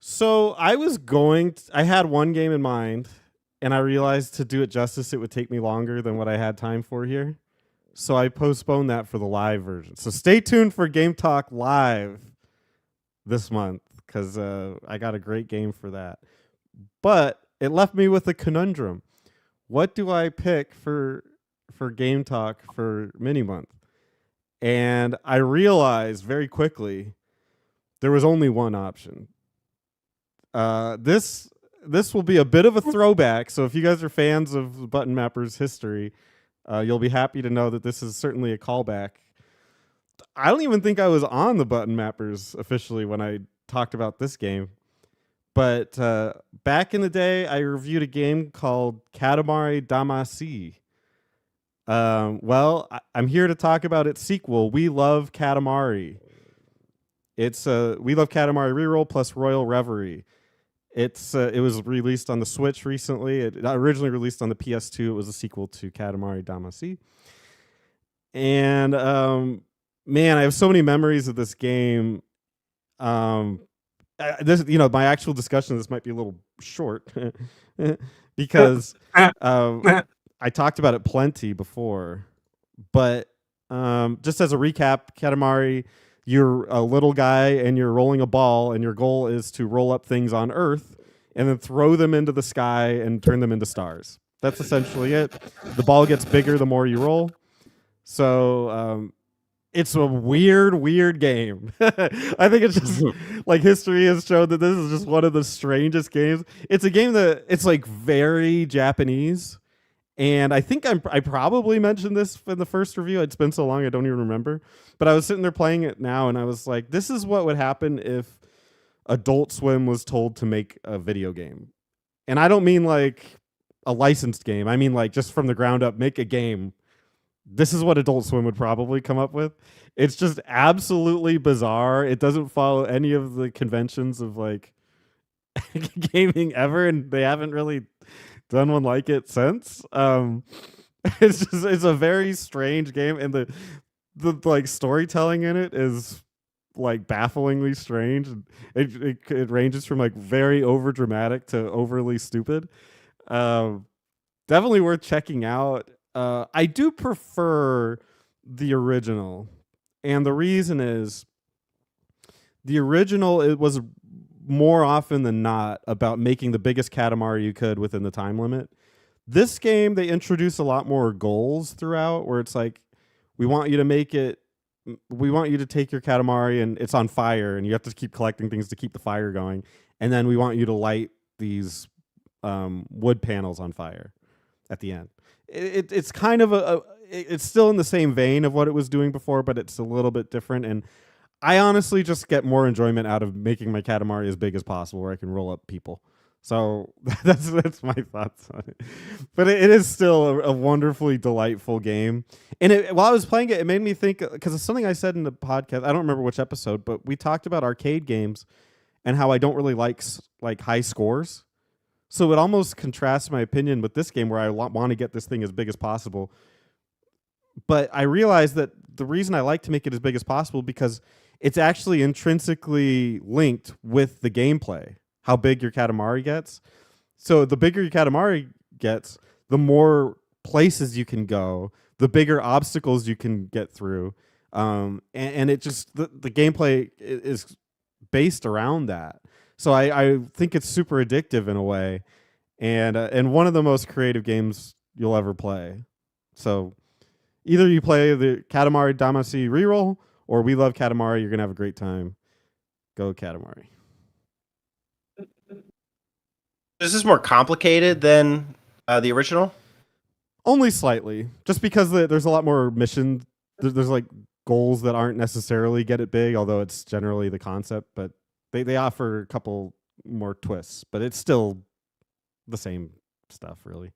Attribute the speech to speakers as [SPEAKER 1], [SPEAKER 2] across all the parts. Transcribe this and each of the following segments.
[SPEAKER 1] So I had one game in mind, and I realized to do it justice, it would take me longer than what I had time for here. So I postponed that for the live version. So stay tuned for Game Talk Live this month because I got a great game for that. But it left me with a conundrum. What do I pick for Game Talk for mini month? And I realized very quickly there was only one option. This will be a bit of a throwback. So if you guys are fans of Button Mappers history, you'll be happy to know that this is certainly a callback. I don't even think I was on the Button Mappers officially when I talked about this game. But back in the day, I reviewed a game called Katamari Damacy. I'm here to talk about its sequel, We Love Katamari. It's We Love Katamari REROLL plus Royal Reverie. It was released on the Switch recently. It originally released on the PS2. It was a sequel to Katamari Damacy. And man, I have so many memories of this game. My actual discussion of this might be a little short because I talked about it plenty before. But just as a recap, Katamari, you're a little guy and you're rolling a ball, and your goal is to roll up things on Earth and then throw them into the sky and turn them into stars. That's essentially it. The ball gets bigger the more you roll. So it's a weird game. I think it's just like history has shown that this is just one of the strangest games. It's a game that it's like very Japanese. And I think I probably mentioned this in the first review. It's been so long I don't even remember. But I was sitting there playing it now, and I was like, this is what would happen if Adult Swim was told to make a video game. And I don't mean like a licensed game. I mean like just from the ground up, make a game. This is what Adult Swim would probably come up with. It's just absolutely bizarre. It doesn't follow any of the conventions of like gaming ever, and they haven't really done one like it since. It's a very strange game, and the like storytelling in it is like bafflingly strange. It ranges from like very over dramatic to overly stupid. Definitely worth checking out. I do prefer the original, and the reason is the original, it was more often than not about making the biggest Katamari you could within the time limit. This game, they introduce a lot more goals throughout, where it's like, we want you to take your Katamari and it's on fire, and you have to keep collecting things to keep the fire going. And then we want you to light these wood panels on fire at the end. It's kind of it's still in the same vein of what it was doing before, but it's a little bit different. And I honestly just get more enjoyment out of making my Katamari as big as possible, where I can roll up people. So that's my thoughts on it. But it is still a wonderfully delightful game. And while I was playing it, it made me think, because it's something I said in the podcast. I don't remember which episode, but we talked about arcade games and how I don't really like high scores. So it almost contrasts my opinion with this game, where I want to get this thing as big as possible. But I realized that the reason I like to make it as big as possible because it's actually intrinsically linked with the gameplay, how big your Katamari gets. So the bigger your Katamari gets, the more places you can go, the bigger obstacles you can get through. And it just, the gameplay is based around that. So I think it's super addictive in a way, and one of the most creative games you'll ever play. So either you play the Katamari Damacy REROLL or We Love Katamari, you're going to have a great time. Go Katamari.
[SPEAKER 2] Is this more complicated than the original?
[SPEAKER 1] Only slightly. Just because there's a lot more mission. There's like goals that aren't necessarily get it big, although it's generally the concept. But they offer a couple more twists. But it's still the same stuff, really.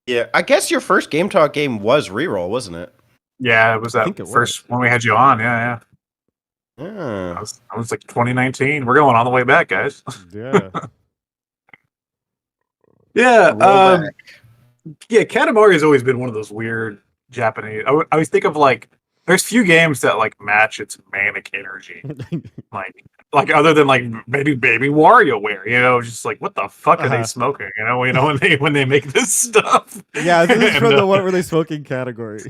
[SPEAKER 3] Yeah, I guess your first Game Talk game was REROLL, wasn't it?
[SPEAKER 4] Yeah, it was that first one we had you on. Yeah.
[SPEAKER 3] Yeah.
[SPEAKER 4] I was like 2019. We're going all the way back, guys.
[SPEAKER 1] Yeah.
[SPEAKER 4] Yeah. Yeah, Katamari has always been one of those weird Japanese. I always think of like there's few games that like match its manic energy. like other than like maybe Baby WarioWare, just like what the fuck are they smoking? When they make this stuff.
[SPEAKER 1] Yeah, this is from the what were they smoking category.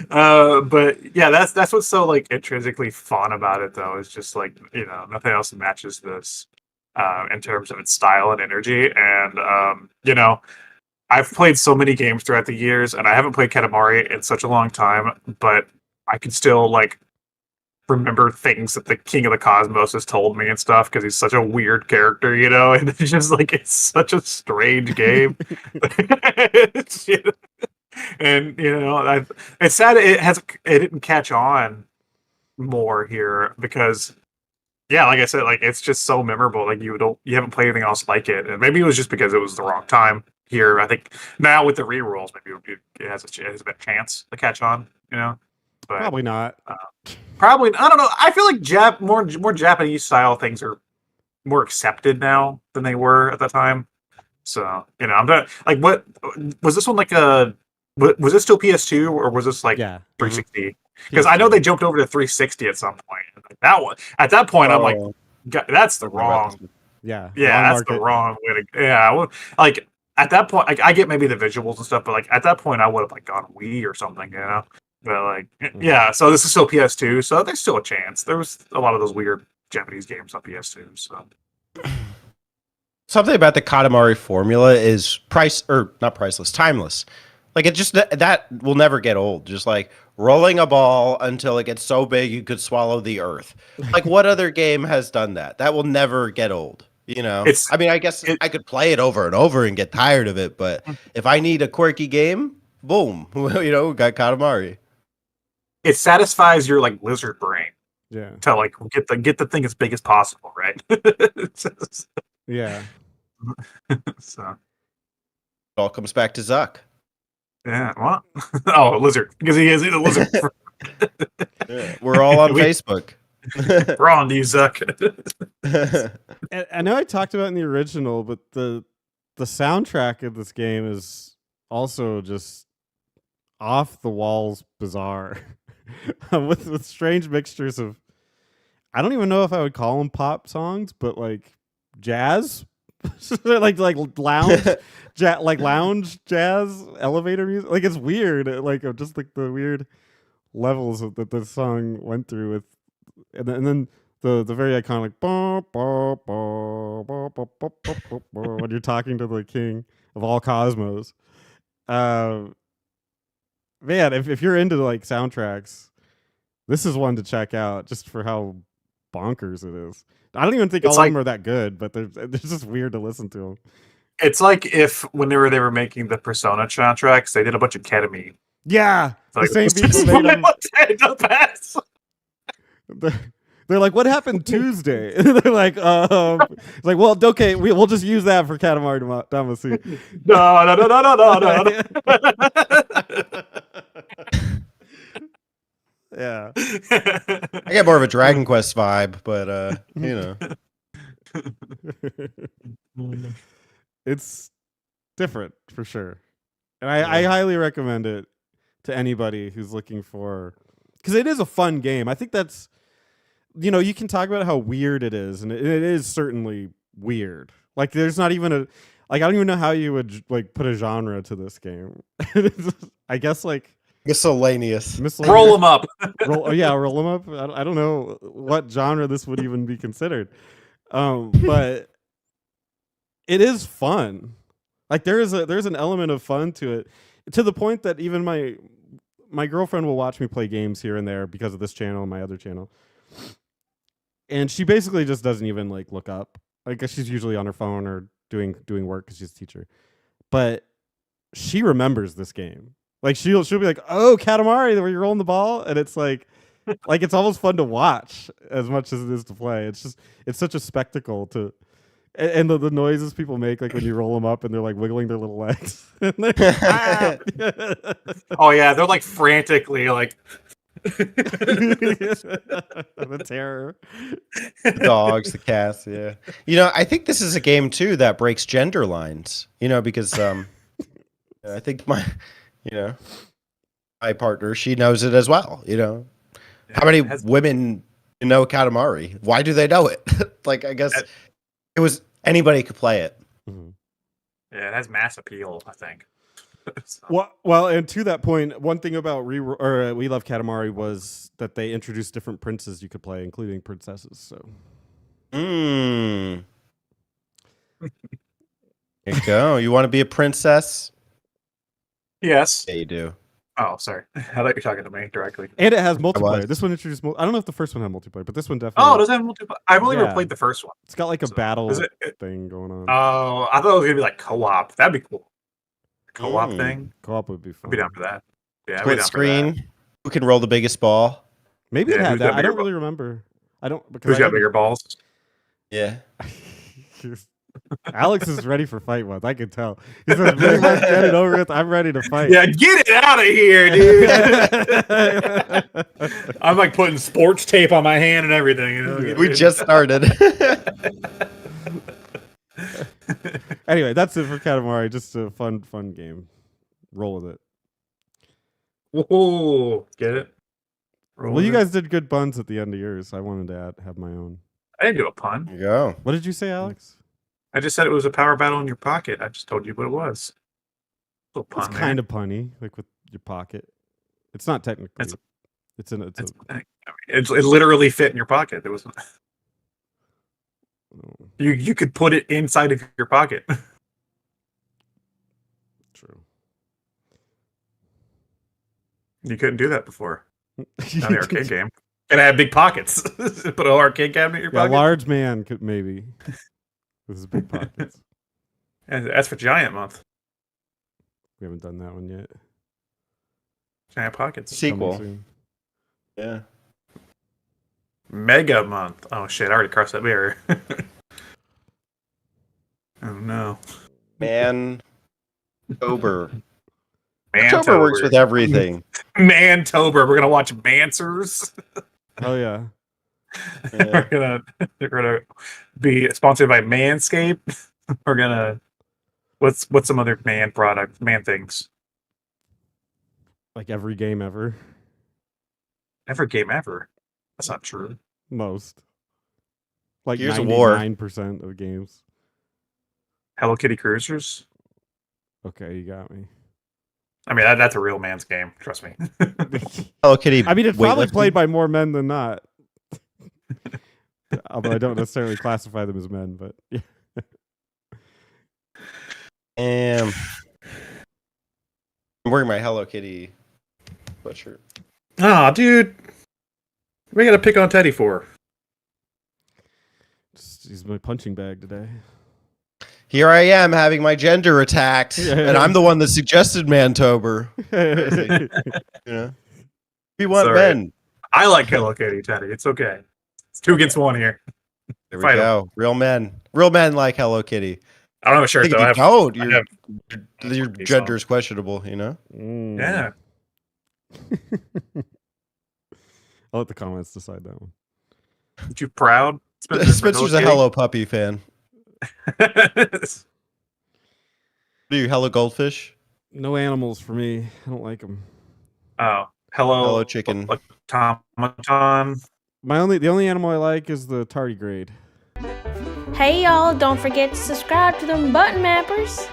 [SPEAKER 4] But yeah, that's what's so like intrinsically fun about it, though. Is just like nothing else matches this in terms of its style and energy. And I've played so many games throughout the years, and I haven't played Katamari in such a long time, but I can still like remember things that the King of the Cosmos has told me and stuff because he's such a weird character, and it's just like it's such a strange game. And it's sad it didn't catch on more here because like I said, like it's just so memorable. Like you haven't played anything else like it, and maybe it was just because it was the wrong time here. I think now with the rerolls, maybe it has a chance to catch on. But
[SPEAKER 1] probably not.
[SPEAKER 4] Probably I don't know. I feel like more Japanese style things are more accepted now than they were at the time. So I'm not like what was this one like a. Was it still PS2 or was this like 360? Because I know they jumped over to 360 at some point. At that point, I'm like, that's the wrong. That's the wrong way to. Yeah, like at that point, I get maybe the visuals and stuff, but like at that point, I would have like gone Wii or something, But like, so this is still PS2, so there's still a chance. There was a lot of those weird Japanese games on PS2, so.
[SPEAKER 3] Something about the Katamari formula is not priceless, timeless. Like it just that will never get old. Just like rolling a ball until it gets so big you could swallow the earth. Like what other game has done that? That will never get old. I guess I could play it over and over and get tired of it, but if I need a quirky game, boom, we got Katamari.
[SPEAKER 4] It satisfies your like lizard brain.
[SPEAKER 1] Yeah.
[SPEAKER 4] To like get the thing as big as possible, right?
[SPEAKER 1] Yeah.
[SPEAKER 3] So it all comes back to Zuck.
[SPEAKER 4] Yeah, what? Oh, lizard. Because he is a lizard.
[SPEAKER 3] We're all on Facebook.
[SPEAKER 4] We're on to you, Zuck.
[SPEAKER 1] I know I talked about it in the original, but the soundtrack of this game is also just off the walls bizarre. with strange mixtures of, I don't even know if I would call them pop songs, but like jazz. like lounge lounge jazz elevator music. Like it's weird, like just like the weird levels that the song went through with, and then the very iconic when you're talking to the king of all cosmos. Man, if you're into like soundtracks, this is one to check out just for how bonkers it is. I don't even think all of them are that good, but they're just weird to listen to them.
[SPEAKER 4] It's like if when they were making the Persona soundtracks, they did a bunch of ketamine.
[SPEAKER 1] Yeah, the same people made them. They're like, what happened Tuesday? They're like, well, okay, we'll just use that for Katamari Damacy.
[SPEAKER 3] No. Yeah. I get more of a Dragon Quest vibe, but
[SPEAKER 1] it's different for sure. And I highly recommend it to anybody who's looking for, because it is a fun game. I think that's, you can talk about how weird it is, and it is certainly weird. Like there's not even I don't even know how you would like put a genre to this game. I guess like
[SPEAKER 3] miscellaneous.
[SPEAKER 4] Roll them up.
[SPEAKER 1] roll them up. I don't know what genre this would even be considered. But it is fun. Like there's an element of fun to it, to the point that even my girlfriend will watch me play games here and there because of this channel and my other channel. And she basically just doesn't even like look up. Like she's usually on her phone or doing work because she's a teacher. But she remembers this game. Like she'll be like, "Oh, Katamari, where you're rolling the ball," and it's like it's almost fun to watch as much as it is to play. It's such a spectacle to, and the noises people make, like when you roll them up and they're like wiggling their little legs.
[SPEAKER 4] Oh yeah, they're like frantically like.
[SPEAKER 1] The terror.
[SPEAKER 3] The dogs, the cats, yeah. I think this is a game too that breaks gender lines. Because I think my partner, she knows it as well. You know, how many women know Katamari? Why do they know it? Like, I guess it was anybody could play it.
[SPEAKER 1] Mhm.
[SPEAKER 4] Yeah, it has mass appeal, I think. So,
[SPEAKER 1] Well, and to that point, one thing about We Love Katamari was that they introduced different princes you could play, including princesses. So,
[SPEAKER 3] There you go. You want to be a princess?
[SPEAKER 4] yes.
[SPEAKER 3] Yeah, you do.
[SPEAKER 4] Oh, sorry. I thought you were talking to me directly.
[SPEAKER 1] and it has multiplayer.
[SPEAKER 3] was.
[SPEAKER 1] This one introduced. I don't know if the first one had multiplayer, but this one definitely.
[SPEAKER 4] Oh, does it have multiplayer? I've only ever
[SPEAKER 1] Yeah.
[SPEAKER 4] played the first one.
[SPEAKER 1] It's got like a
[SPEAKER 4] So,
[SPEAKER 1] battle
[SPEAKER 4] is it-
[SPEAKER 1] thing going on.
[SPEAKER 4] Oh, I thought it was gonna be like co-op. That'd be cool. Co-op
[SPEAKER 3] Mm.
[SPEAKER 4] thing.
[SPEAKER 1] Co-op would be fun.
[SPEAKER 4] I'd be down for that. Yeah, I'd be
[SPEAKER 3] Split
[SPEAKER 4] down for that.
[SPEAKER 3] screen. Who can roll the biggest ball?
[SPEAKER 1] Maybe
[SPEAKER 4] Yeah,
[SPEAKER 1] it had
[SPEAKER 4] who's
[SPEAKER 1] that.
[SPEAKER 4] got
[SPEAKER 1] I
[SPEAKER 4] bigger
[SPEAKER 1] don't really remember. I don't because
[SPEAKER 4] Who's
[SPEAKER 1] I
[SPEAKER 4] got
[SPEAKER 1] haven't-
[SPEAKER 4] bigger balls?
[SPEAKER 3] Yeah.
[SPEAKER 1] Alex is ready for fight ones. I can tell. He says, "Let's get it over with. I'm ready to fight."
[SPEAKER 4] Yeah, get it out of here, dude. I'm like putting sports tape on my hand and everything. You know?
[SPEAKER 3] We just started.
[SPEAKER 1] Anyway, that's it for Katamari. Just a fun game. Roll with it.
[SPEAKER 4] Whoa, get it?
[SPEAKER 1] Well, you guys did good buns at the end of yours. I wanted to have my own.
[SPEAKER 4] I didn't do a pun.
[SPEAKER 3] There you go.
[SPEAKER 1] What did you say, Alex?
[SPEAKER 4] I just said it was a power battle in your pocket. I just told you what it was. Little pun,
[SPEAKER 1] It's kind of punny, like with your pocket. It's not technically.
[SPEAKER 4] That's
[SPEAKER 1] It's in.
[SPEAKER 4] it literally fit in your pocket. There was you could put it inside of your pocket.
[SPEAKER 1] True.
[SPEAKER 4] You couldn't do that before. On the arcade game. And I had big pockets. Put an arcade cabinet in your
[SPEAKER 1] Yeah, a
[SPEAKER 4] pocket.
[SPEAKER 1] large man could maybe with his big pockets.
[SPEAKER 4] And that's for Giant Month.
[SPEAKER 1] We haven't done that one yet.
[SPEAKER 4] Giant Pockets.
[SPEAKER 3] Sequel.
[SPEAKER 1] Coming soon.
[SPEAKER 3] Yeah.
[SPEAKER 4] Mega Month. Oh shit, I already crossed that barrier. Oh no.
[SPEAKER 3] October
[SPEAKER 4] Mantober.
[SPEAKER 3] works with everything.
[SPEAKER 4] Mantober. We're gonna watch Mancers.
[SPEAKER 1] Oh yeah.
[SPEAKER 3] Yeah.
[SPEAKER 4] We're gonna be sponsored by Manscaped. We're gonna what's some other man things?
[SPEAKER 1] Like every game ever.
[SPEAKER 4] Every game ever. That's not true.
[SPEAKER 1] Most. Like
[SPEAKER 3] Gears of War.
[SPEAKER 1] 99% of games.
[SPEAKER 4] Hello Kitty Cruisers.
[SPEAKER 1] Okay, you got me.
[SPEAKER 4] I mean that's a real man's game. Trust me.
[SPEAKER 3] Hello Kitty.
[SPEAKER 1] I mean, it's probably
[SPEAKER 3] weightlifting.
[SPEAKER 1] played by more men than not. Although I don't necessarily classify them as men, but yeah.
[SPEAKER 3] I'm wearing my Hello Kitty sweatshirt.
[SPEAKER 4] Aw, dude. We gotta pick on Teddy for.
[SPEAKER 1] He's my punching bag today.
[SPEAKER 3] Here I am having my gender attacked, and I'm the one that suggested Mantober. You know, we want
[SPEAKER 4] Sorry.
[SPEAKER 3] men.
[SPEAKER 4] I like Hello Kitty, Teddy. It's okay. It's 2 against 1 here.
[SPEAKER 3] There we
[SPEAKER 4] Fight 'em.
[SPEAKER 3] go. Real men. Real men like Hello Kitty.
[SPEAKER 4] I don't have a
[SPEAKER 3] I
[SPEAKER 4] shirt
[SPEAKER 3] think
[SPEAKER 4] though.
[SPEAKER 3] if you don't,
[SPEAKER 4] I
[SPEAKER 3] your
[SPEAKER 4] have
[SPEAKER 3] gender is questionable. You know.
[SPEAKER 1] Mm.
[SPEAKER 4] Yeah.
[SPEAKER 1] I'll let the comments decide that one.
[SPEAKER 4] Aren't you proud?
[SPEAKER 3] Spencer's a Hello Puppy fan. What are you, Hello Goldfish?
[SPEAKER 1] No animals for me. I don't like them.
[SPEAKER 4] Oh, hello.
[SPEAKER 3] Hello Chicken.
[SPEAKER 4] Automaton.
[SPEAKER 1] The only animal I like is the tardigrade.
[SPEAKER 5] Hey y'all, don't forget to subscribe to them button mappers.